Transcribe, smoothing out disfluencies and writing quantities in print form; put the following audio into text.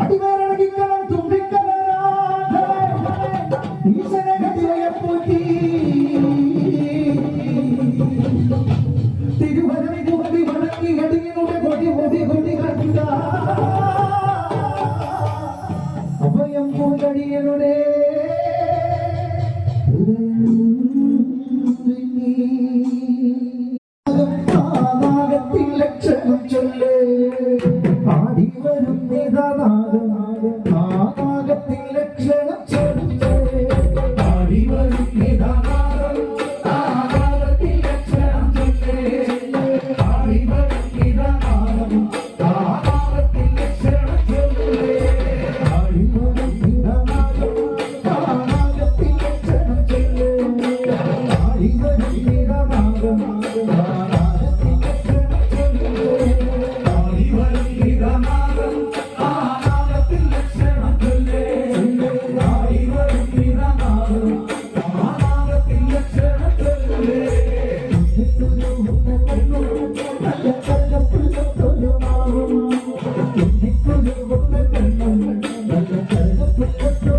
അടിവേറടിക്കണം തുമ്പിക്കലരാധ ഈശനെ കടിവയപ്പൂറ്റി തിരുവരവി കുമ്പി വണക്കി അടിയനുടെ കൊടി ഒതി കൊടി കണ്ട അഭയം പൂലടിയനുടെ നാഗത്തിൽ ലക്ഷണം ചൊല്ലേ ആടി വരും നാഗത്തിൽ ലക്ഷണം ചൊല്ലേ ആടി വരും നാഗത്തിൽ ലക്ഷണം ചൊല്ലേ ആടി വരും നാഗത്തിൽ ലക്ഷണം ചൊല്ലേ ആടി വരും നാഗത്തിൽ ലക്ഷണം ചൊല്ലേ ആടി വരും Thank you.